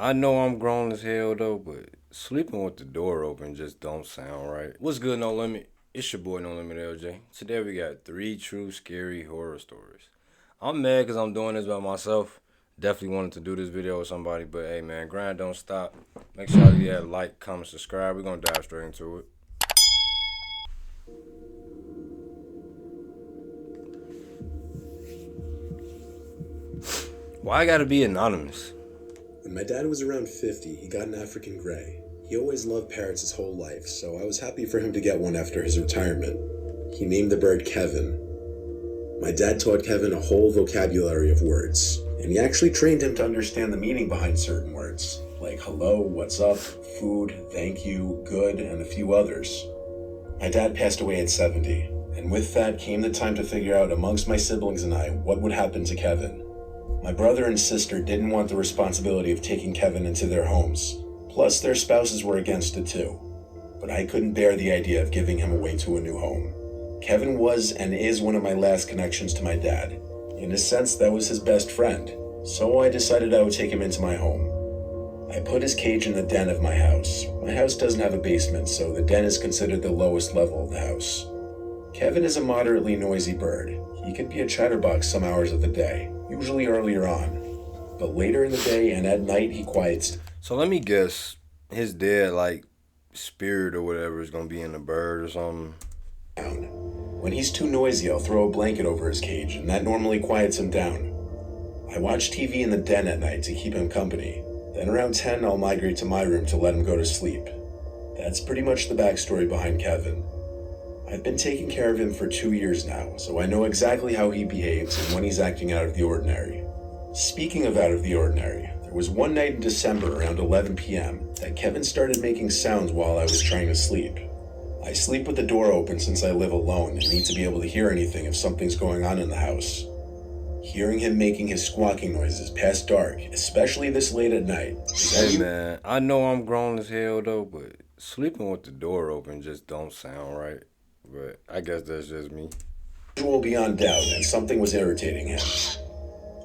I know I'm grown as hell though, but sleeping with the door open just don't sound right. What's good, No Limit? It's your boy No Limit LJ. Today we got 3 true scary horror stories. I'm mad because I'm doing this by myself. Definitely wanted to do this video with somebody, but hey man, grind don't stop. Make sure you hit like, comment, subscribe. We're gonna dive straight into it. Why I gotta be anonymous? When my dad was around 50, he got an African Grey. He always loved parrots his whole life, so I was happy for him to get one after his retirement. He named the bird Kevin. My dad taught Kevin a whole vocabulary of words, and he actually trained him to understand the meaning behind certain words, like hello, what's up, food, thank you, good, and a few others. My dad passed away at 70, and with that came the time to figure out amongst my siblings and I what would happen to Kevin. My brother and sister didn't want the responsibility of taking Kevin into their homes. Plus, their spouses were against it too. But I couldn't bear the idea of giving him away to a new home. Kevin was and is one of my last connections to my dad. In a sense, that was his best friend. So I decided I would take him into my home. I put his cage in the den of my house. My house doesn't have a basement, so the den is considered the lowest level of the house. Kevin is a moderately noisy bird. He could be a chatterbox some hours of the day, usually earlier on. But later in the day and at night, he quiets. So let me guess, his dead, spirit or whatever is gonna be in the bird or something. Down. When he's too noisy, I'll throw a blanket over his cage, and that normally quiets him down. I watch TV in the den at night to keep him company. Then around 10, I'll migrate to my room to let him go to sleep. That's pretty much the backstory behind Kevin. I've been taking care of him for 2 years now, so I know exactly how he behaves and when he's acting out of the ordinary. Speaking of out of the ordinary, there was one night in December around 11 p.m. that Kevin started making sounds while I was trying to sleep. I sleep with the door open since I live alone and need to be able to hear anything if something's going on in the house. Hearing him making his squawking noises past dark, especially this late at night. Hey man, I know I'm grown as hell though, but sleeping with the door open just don't sound right. But I guess that's just me. Usual beyond doubt, and something was irritating him.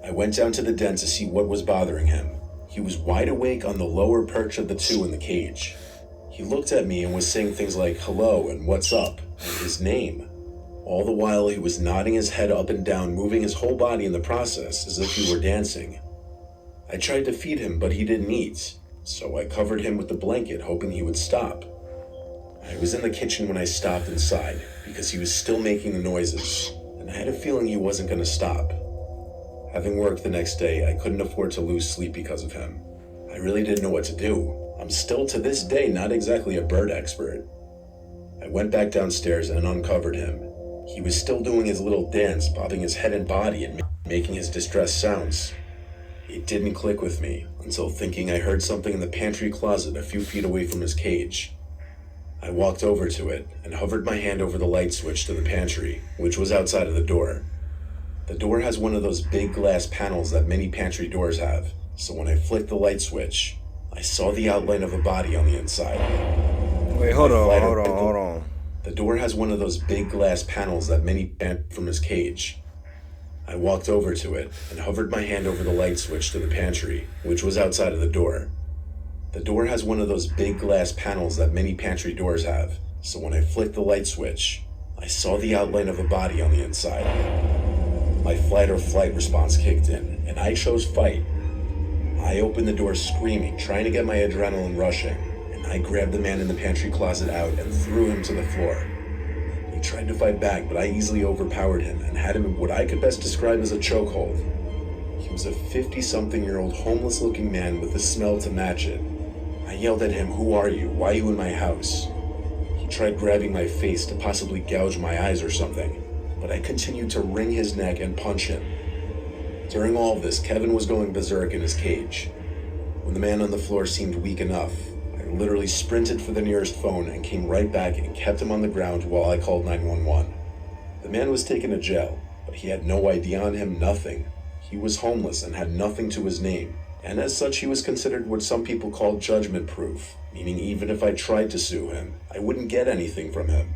I went down to the den to see what was bothering him. He was wide awake on the lower perch of the two in the cage. He looked at me and was saying things like hello and what's up, and his name. All the while he was nodding his head up and down, moving his whole body in the process as if he were dancing. I tried to feed him, but he didn't eat, so I covered him with the blanket, hoping he would stop. I was in the kitchen when I stopped inside, because he was still making the noises, and I had a feeling he wasn't going to stop. Having work the next day, I couldn't afford to lose sleep because of him. I really didn't know what to do. I'm still to this day not exactly a bird expert. I went back downstairs and uncovered him. He was still doing his little dance, bobbing his head and body and making his distressed sounds. It didn't click with me until thinking I heard something in the pantry closet a few feet away from his cage. I walked over to it and hovered my hand over the light switch to the pantry, which was outside of the door. The door has one of those big glass panels that many pantry doors have, so when I flicked the light switch, I saw the outline of a body on the inside. Wait, hold on. The door has one of those big glass panels that many from his cage. I walked over to it and hovered my hand over the light switch to the pantry, which was outside of the door. The door has one of those big glass panels that many pantry doors have, so when I flicked the light switch, I saw the outline of a body on the inside. My fight or flight response kicked in, and I chose fight. I opened the door screaming, trying to get my adrenaline rushing, and I grabbed the man in the pantry closet out and threw him to the floor. He tried to fight back, but I easily overpowered him and had him in what I could best describe as a chokehold. He was a 50-something-year-old homeless-looking man with a smell to match it. I yelled at him, "Who are you? Why are you in my house?" He tried grabbing my face to possibly gouge my eyes or something, but I continued to wring his neck and punch him. During all of this, Kevin was going berserk in his cage. When the man on the floor seemed weak enough, I literally sprinted for the nearest phone and came right back and kept him on the ground while I called 911. The man was taken to jail, but he had no ID on him, nothing. He was homeless and had nothing to his name. And as such, he was considered what some people call judgment-proof, meaning even if I tried to sue him, I wouldn't get anything from him.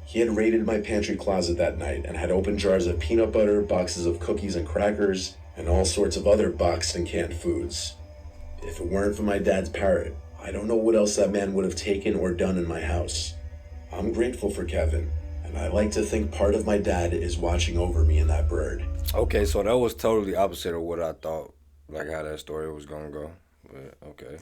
He had raided my pantry closet that night and had opened jars of peanut butter, boxes of cookies and crackers, and all sorts of other boxed and canned foods. If it weren't for my dad's parrot, I don't know what else that man would have taken or done in my house. I'm grateful for Kevin, and I like to think part of my dad is watching over me and that bird. Okay, so that was totally opposite of what I thought, like how that story was gonna go. But okay.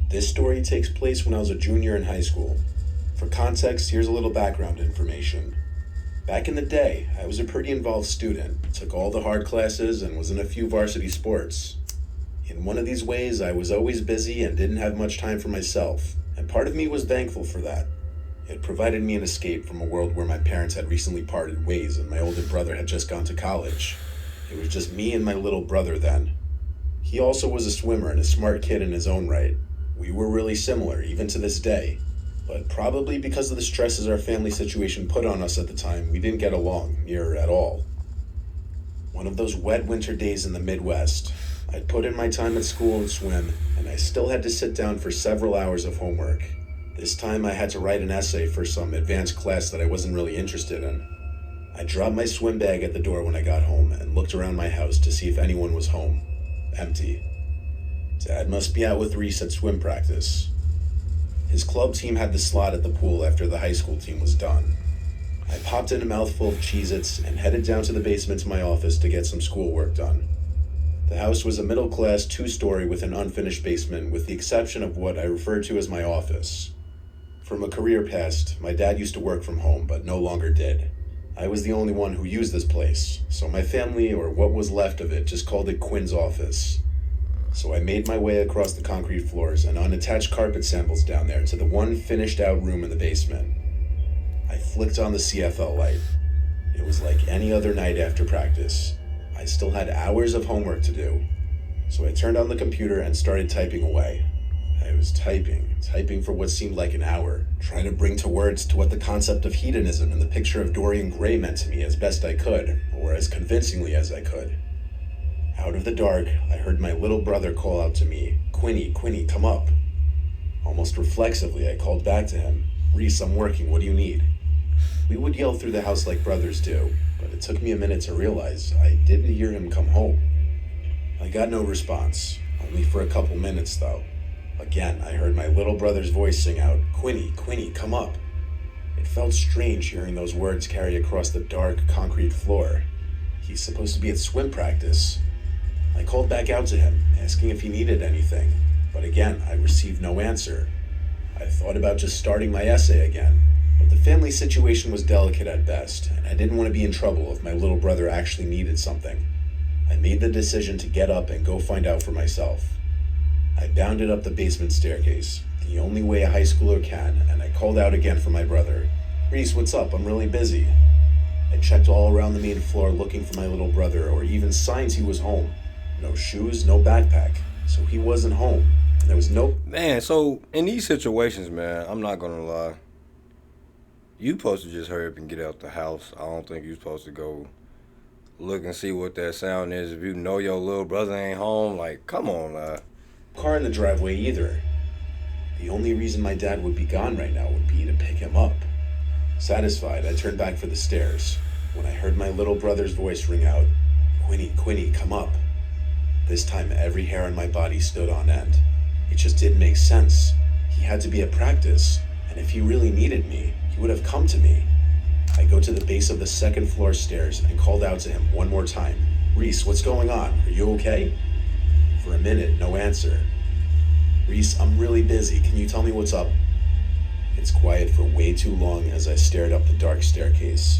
This story takes place when I was a junior in high school. For context, here's a little background information. Back in the day, I was a pretty involved student, took all the hard classes, and was in a few varsity sports. In one of these ways, I was always busy and didn't have much time for myself, and part of me was thankful for that. It provided me an escape from a world where my parents had recently parted ways and my older brother had just gone to college. It was just me and my little brother then. He also was a swimmer and a smart kid in his own right. We were really similar, even to this day. But probably because of the stresses our family situation put on us at the time, we didn't get along, near at all. One of those wet winter days in the Midwest, I'd put in my time at school and swim, and I still had to sit down for several hours of homework. This time I had to write an essay for some advanced class that I wasn't really interested in. I dropped my swim bag at the door when I got home and looked around my house to see if anyone was home. Empty. Dad must be out with Reese at swim practice. His club team had the slot at the pool after the high school team was done. I popped in a mouthful of Cheez-Its and headed down to the basement to my office to get some schoolwork done. The house was a middle-class two-story with an unfinished basement, with the exception of what I referred to as my office. From a career past, my dad used to work from home, but no longer did. I was the only one who used this place, so my family, or what was left of it, just called it Quinn's office. So I made my way across the concrete floors and unattached carpet samples down there to the one finished-out room in the basement. I flicked on the CFL light. It was like any other night after practice. I still had hours of homework to do, so I turned on the computer and started typing away. I was typing for what seemed like an hour, trying to bring to words to what the concept of hedonism and the picture of Dorian Gray meant to me as best I could, or as convincingly as I could. Out of the dark, I heard my little brother call out to me, Quinny, come up." Almost reflexively, I called back to him, "Reese, I'm working, what do you need?" We would yell through the house like brothers do, but it took me a minute to realize I didn't hear him come home. I got no response, only for a couple minutes though. Again, I heard my little brother's voice sing out, Quinny, come up." It felt strange hearing those words carry across the dark, concrete floor. He's supposed to be at swim practice. I called back out to him, asking if he needed anything, but again, I received no answer. I thought about just starting my essay again, but the family situation was delicate at best, and I didn't want to be in trouble if my little brother actually needed something. I made the decision to get up and go find out for myself. I bounded up the basement staircase, the only way a high schooler can, and I called out again for my brother. "Reese, what's up? I'm really busy." I checked all around the main floor looking for my little brother, or even signs he was home. No shoes, no backpack, so he wasn't home, and there was no... Man, so in these situations, man, I'm not gonna lie. You supposed to just hurry up and get out the house. I don't think you supposed to go look and see what that sound is. If you know your little brother ain't home, like, come on, car in the driveway either. The only reason my dad would be gone right now would be to pick him up. Satisfied, I turned back for the stairs when I heard my little brother's voice ring out, Quinny, come up." This time every hair on my body stood on end. It just didn't make sense. He had to be at practice, and if he really needed me, he would have come to me. I go to the base of the second floor stairs and called out to him one more time, "Reese, what's going on? Are you okay?" For a minute, no answer. "Reese, I'm really busy. Can you tell me what's up?" It's quiet for way too long as I stared up the dark staircase.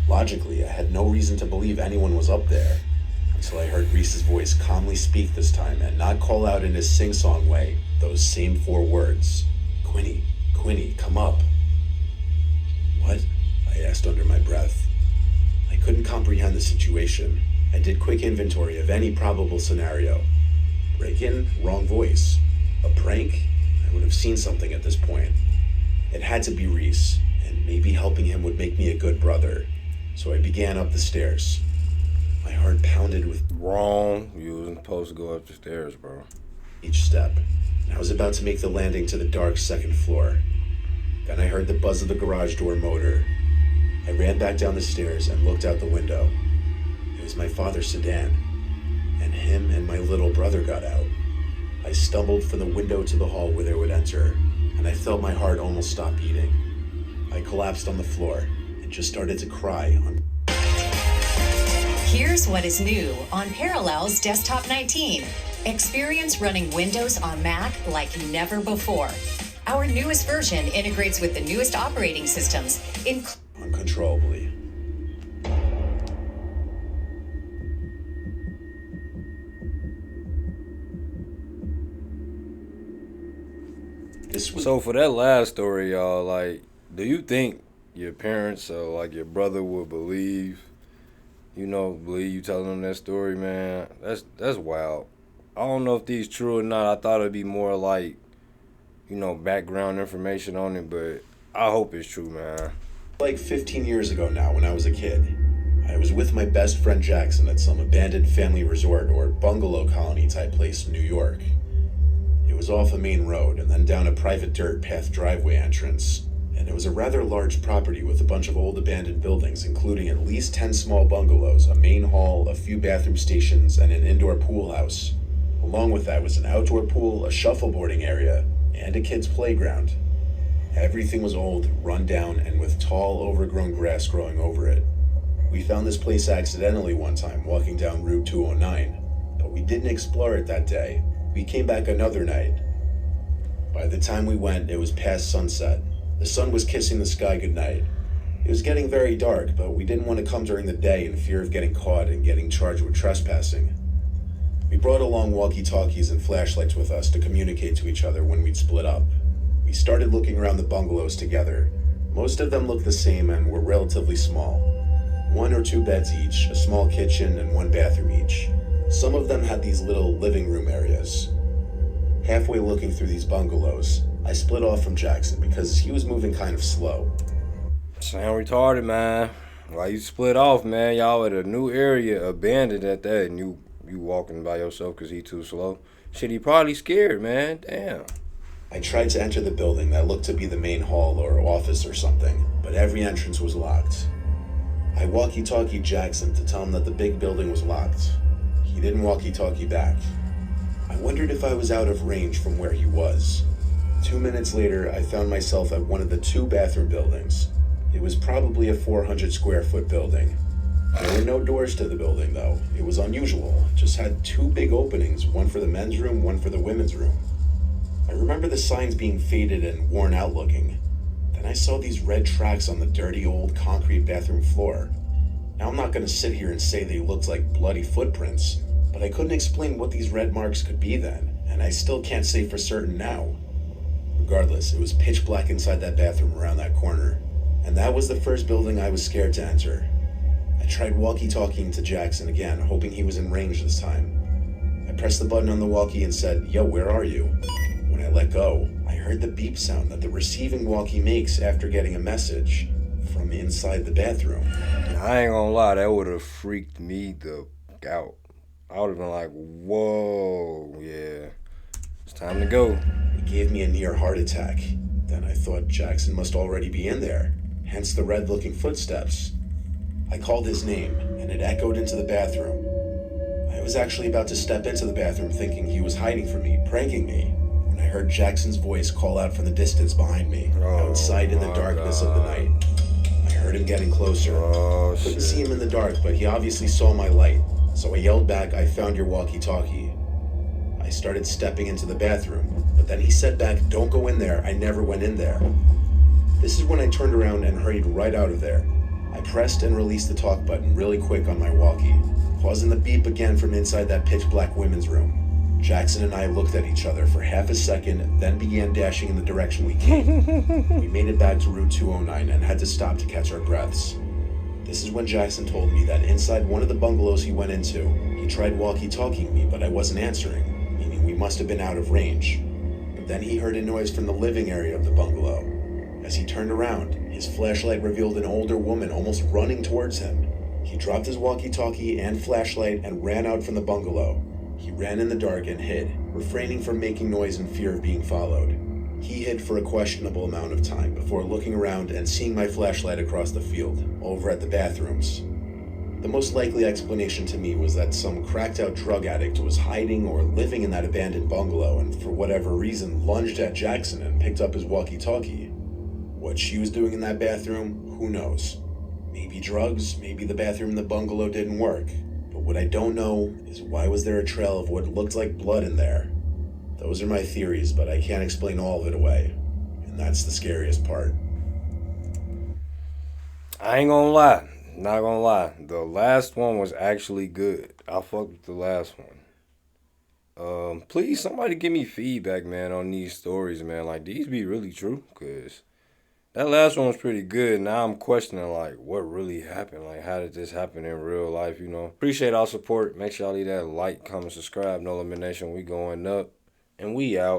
Logically, I had no reason to believe anyone was up there, until I heard Reese's voice calmly speak this time and not call out in his sing-song way those same 4 words. Quinny, come up." "What?" I asked under my breath. I couldn't comprehend the situation. I did quick inventory of any probable scenario. Break-in, wrong voice. A prank? I would have seen something at this point. It had to be Reese, and maybe helping him would make me a good brother. So I began up the stairs. My heart pounded with Wrong. You wasn't supposed to go up the stairs, bro. each step, and I was about to make the landing to the dark second floor. Then I heard the buzz of the garage door motor. I ran back down the stairs and looked out the window. It was my father's sedan, and him and my little brother got out. I stumbled from the window to the hall where they would enter, and I felt my heart almost stop beating. I collapsed on the floor and just started to cry. Here's what is new on Parallels Desktop 19. Experience running Windows on Mac like never before. Our newest version integrates with the newest operating systems, Uncontrollably. So for that last story, y'all, like, do you think your parents or like your brother would believe you telling them that story, man? That's wild. I don't know if these true or not. I thought it'd be more like, background information on it, but I hope it's true, man. Like 15 years ago now, when I was a kid, I was with my best friend Jackson at some abandoned family resort or bungalow colony type place in New York. It was off a main road and then down a private dirt path driveway entrance, and it was a rather large property with a bunch of old abandoned buildings, including at least 10 small bungalows, a main hall, a few bathroom stations, and an indoor pool house. Along with that was an outdoor pool, a shuffleboarding area, and a kid's playground. Everything was old, run down, and with tall, overgrown grass growing over it. We found this place accidentally one time walking down Route 209, but we didn't explore it that day. We came back another night. By the time we went, it was past sunset. The sun was kissing the sky goodnight. It was getting very dark, but we didn't want to come during the day in fear of getting caught and getting charged with trespassing. We brought along walkie-talkies and flashlights with us to communicate to each other when we'd split up. We started looking around the bungalows together. Most of them looked the same and were relatively small. 1 or 2 beds each, a small kitchen, and 1 bathroom each. Some of them had these little living room areas. Halfway looking through these bungalows, I split off from Jackson because he was moving kind of slow. Sound retarded, man. Why you split off, man? Y'all at a new area, abandoned at that, and you walking by yourself because he too slow? Shit, he probably scared, man. Damn. I tried to enter the building that looked to be the main hall or office or something, but every entrance was locked. I walkie-talkied Jackson to tell him that the big building was locked. He didn't walkie-talkie back. I wondered if I was out of range from where he was. 2 minutes later, I found myself at one of the 2 bathroom buildings. It was probably a 400 square foot building. There were no doors to the building, though. It was unusual. It just had 2 big openings, one for the men's room, one for the women's room. I remember the signs being faded and worn out looking. Then I saw these red tracks on the dirty old concrete bathroom floor. Now I'm not going to sit here and say they looked like bloody footprints, but I couldn't explain what these red marks could be then, and I still can't say for certain now. Regardless, it was pitch black inside that bathroom around that corner, and that was the first building I was scared to enter. I tried walkie-talkieing to Jackson again, hoping he was in range this time. I pressed the button on the walkie and said, "Yo, where are you?" When I let go, I heard the beep sound that the receiving walkie makes after getting a message from inside the bathroom. I ain't gonna lie, that would have freaked me the out. I would have been like, whoa, yeah, it's time to go. It gave me a near heart attack. Then I thought Jackson must already be in there, hence the red-looking footsteps. I called his name, and it echoed into the bathroom. I was actually about to step into the bathroom thinking he was hiding from me, pranking me, when I heard Jackson's voice call out from the distance behind me, outside in the darkness of the night. I heard him getting closer. Couldn't see him in the dark, but he obviously saw my light, so I yelled back, "I found your walkie-talkie." I started stepping into the bathroom, but then he said back, "Don't go in there, I never went in there." This is when I turned around and hurried right out of there. I pressed and released the talk button really quick on my walkie, pausing the beep again from inside that pitch-black women's room. Jackson and I looked at each other for half a second, then began dashing in the direction we came. We made it back to Route 209 and had to stop to catch our breaths. This is when Jackson told me that inside one of the bungalows he went into, he tried walkie-talkieing me, but I wasn't answering, meaning we must have been out of range. But then he heard a noise from the living area of the bungalow. As he turned around, his flashlight revealed an older woman almost running towards him. He dropped his walkie-talkie and flashlight and ran out from the bungalow. He ran in the dark and hid, refraining from making noise in fear of being followed. He hid for a questionable amount of time before looking around and seeing my flashlight across the field, over at the bathrooms. The most likely explanation to me was that some cracked-out drug addict was hiding or living in that abandoned bungalow and for whatever reason lunged at Jackson and picked up his walkie-talkie. What she was doing in that bathroom, who knows? Maybe drugs, maybe the bathroom in the bungalow didn't work. But what I don't know is why was there a trail of what looked like blood in there? Those are my theories, but I can't explain all of it away. And that's the scariest part. I ain't gonna lie. Not gonna lie. The last one was actually good. I fucked with the last one. Please, somebody give me feedback, man, on these stories, man. Like, these be really true? Because that last one was pretty good. Now I'm questioning, like, what really happened? Like, how did this happen in real life, you know? Appreciate all support. Make sure y'all leave that like, comment, subscribe. NoLimitNation, we going up. And we out.